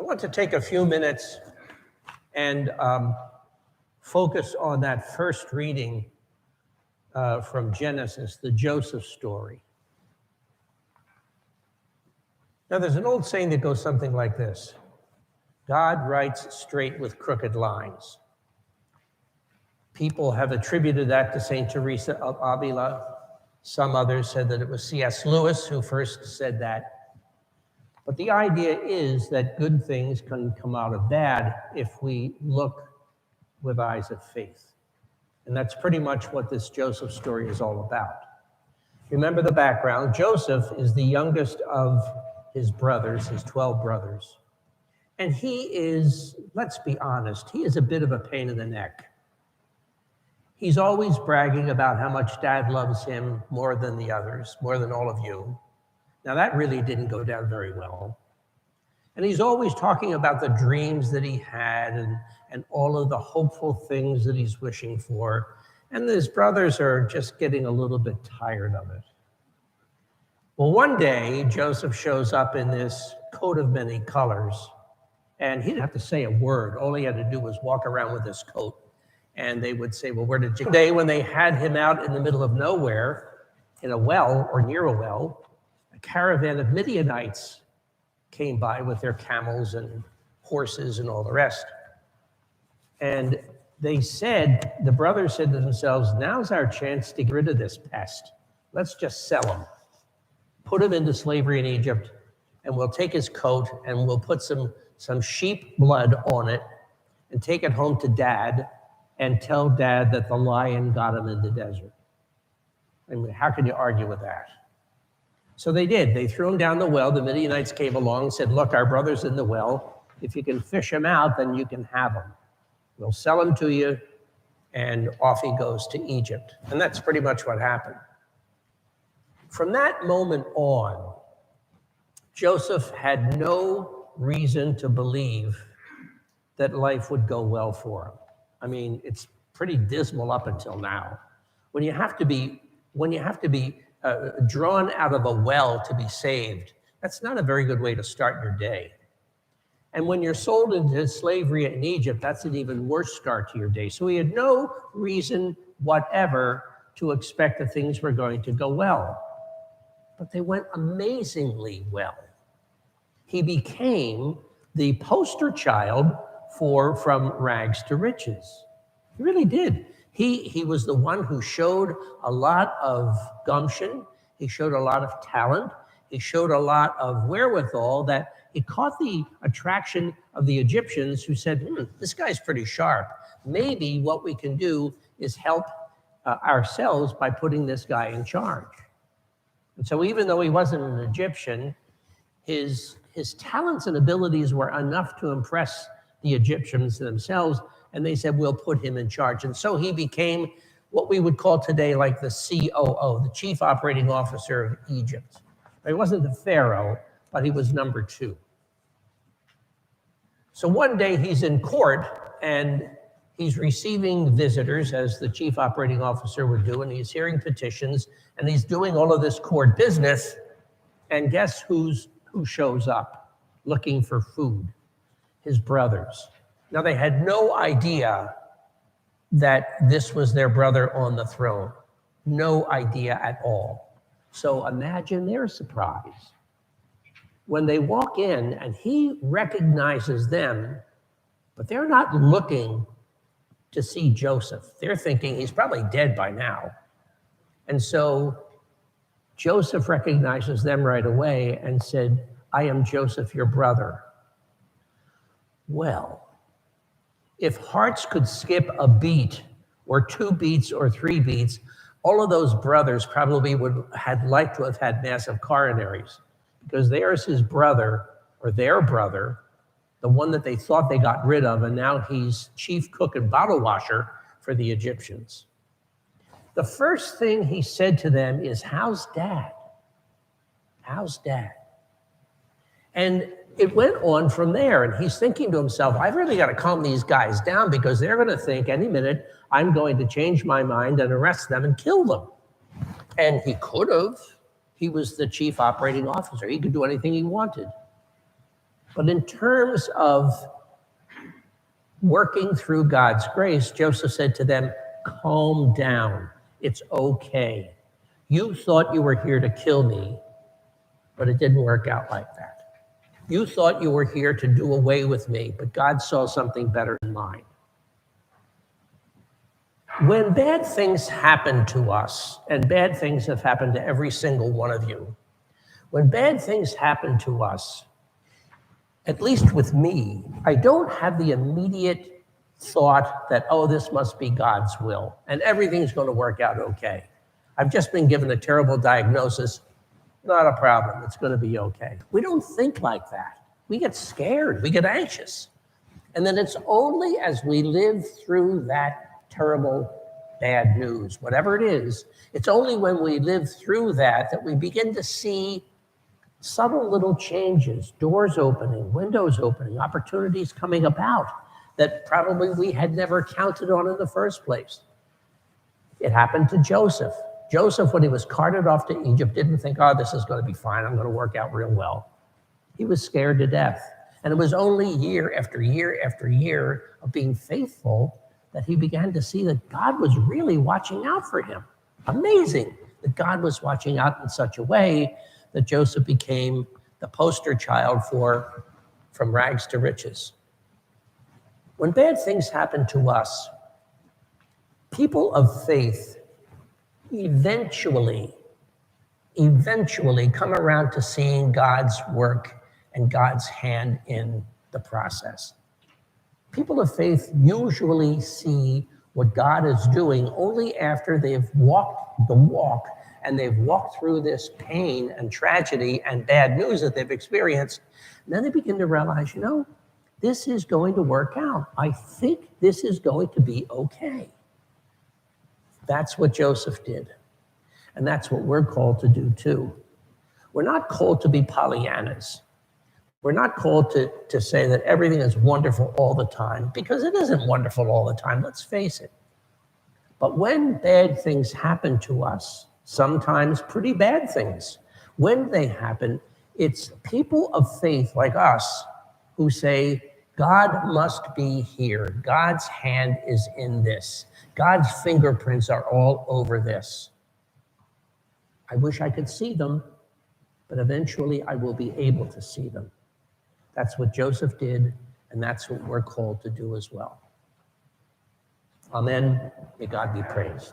want to take a few minutes and focus on that first reading from Genesis, the Joseph story. Now, there's an old saying that goes something like this: God writes straight with crooked lines. People have attributed that to St. Teresa of Avila. Some others said that it was C.S. Lewis who first said that. But the idea is that good things can come out of bad if we look with eyes of faith. And that's pretty much what this Joseph story is all about. Remember the background. Joseph is the youngest of his brothers, his 12 brothers. And he is, let's be honest, he is a bit of a pain in the neck. He's always bragging about how much Dad loves him more than the others, more than all of you. Now, that really didn't go down very well. And he's always talking about the dreams that he had and all of the hopeful things that he's wishing for. And his brothers are just getting a little bit tired of it. Well, one day, Joseph shows up in this coat of many colors, and he didn't have to say a word. All he had to do was walk around with this coat. And they would say, well, where did you go? One day when they had him out in the middle of nowhere, in a well or near a well, a caravan of Midianites came by with their camels and horses and all the rest. And they said, the brothers said to themselves, now's our chance to get rid of this pest. Let's just sell him, put him into slavery in Egypt, and we'll take his coat and we'll put some sheep blood on it and take it home to Dad and tell Dad that the lion got him in the desert. I mean, how can you argue with that? So they did. They threw him down the well. The Midianites came along and said, look, our brother's in the well. If you can fish him out, then you can have him. We'll sell him to you, and off he goes to Egypt. And that's pretty much what happened. From that moment on, Joseph had no reason to believe that life would go well for him. I mean, it's pretty dismal up until now. When you have to be drawn out of a well to be saved, that's not a very good way to start your day. And when you're sold into slavery in Egypt, that's an even worse start to your day. So he had no reason whatever to expect that things were going to go well. But they went amazingly well. He became the poster child from rags to riches. He really did. He was the one who showed a lot of gumption. He showed a lot of talent. He showed a lot of wherewithal that it caught the attraction of the Egyptians, who said, this guy's pretty sharp. Maybe what we can do is help ourselves by putting this guy in charge. And so even though he wasn't an Egyptian, his talents and abilities were enough to impress the Egyptians themselves, and they said, we'll put him in charge. And so he became what we would call today like the COO, the Chief Operating Officer of Egypt. He wasn't the Pharaoh, but he was number 2. So one day he's in court, and he's receiving visitors, as the Chief Operating Officer would do, and he's hearing petitions, and he's doing all of this court business, and guess who shows up looking for food? His brothers. Now, they had no idea that this was their brother on the throne. No idea at all. So imagine their surprise when they walk in and he recognizes them, but they're not looking to see Joseph. They're thinking he's probably dead by now. And so Joseph recognizes them right away and said, I am Joseph, your brother. Well, if hearts could skip a beat or 2 beats or 3 beats, all of those brothers probably had liked to have had massive coronaries, because there's his brother, or their brother, the one that they thought they got rid of, and now he's chief cook and bottle washer for the Egyptians. The first thing he said to them is, how's Dad? How's Dad? And it went on from there, and he's thinking to himself, I've really got to calm these guys down, because they're going to think any minute I'm going to change my mind and arrest them and kill them. And he could have. He was the chief operating officer. He could do anything he wanted. But in terms of working through God's grace, Joseph said to them, calm down. It's okay. You thought you were here to kill me, but it didn't work out like that. You thought you were here to do away with me, but God saw something better in mind. When bad things happen to us, and bad things have happened to every single one of you, when bad things happen to us, at least with me, I don't have the immediate thought that, oh, this must be God's will, and everything's going to work out okay. I've just been given a terrible diagnosis. Not a problem. It's going to be okay. We don't think like that. We get scared. We get anxious. And then it's only as we live through that terrible bad news, whatever it is, it's only when we live through that that we begin to see subtle little changes, doors opening, windows opening, opportunities coming about that probably we had never counted on in the first place. It happened to Joseph. Joseph, when he was carted off to Egypt, didn't think, oh, this is going to be fine. I'm going to work out real well. He was scared to death. And it was only year after year after year of being faithful that he began to see that God was really watching out for him. Amazing that God was watching out in such a way that Joseph became the poster child for from rags to riches. When bad things happen to us, people of faith eventually come around to seeing God's work and God's hand in the process. People of faith usually see what God is doing only after they've walked the walk and they've walked through this pain and tragedy and bad news that they've experienced. And then they begin to realize, this is going to work out. I think this is going to be okay. That's what Joseph did. And that's what we're called to do too. We're not called to be Pollyannas. We're not called to say that everything is wonderful all the time, because it isn't wonderful all the time, let's face it. But when bad things happen to us, sometimes pretty bad things, when they happen, it's people of faith like us who say, God must be here. God's hand is in this. God's fingerprints are all over this. I wish I could see them, but eventually I will be able to see them. That's what Joseph did, and that's what we're called to do as well. Amen. May God be praised.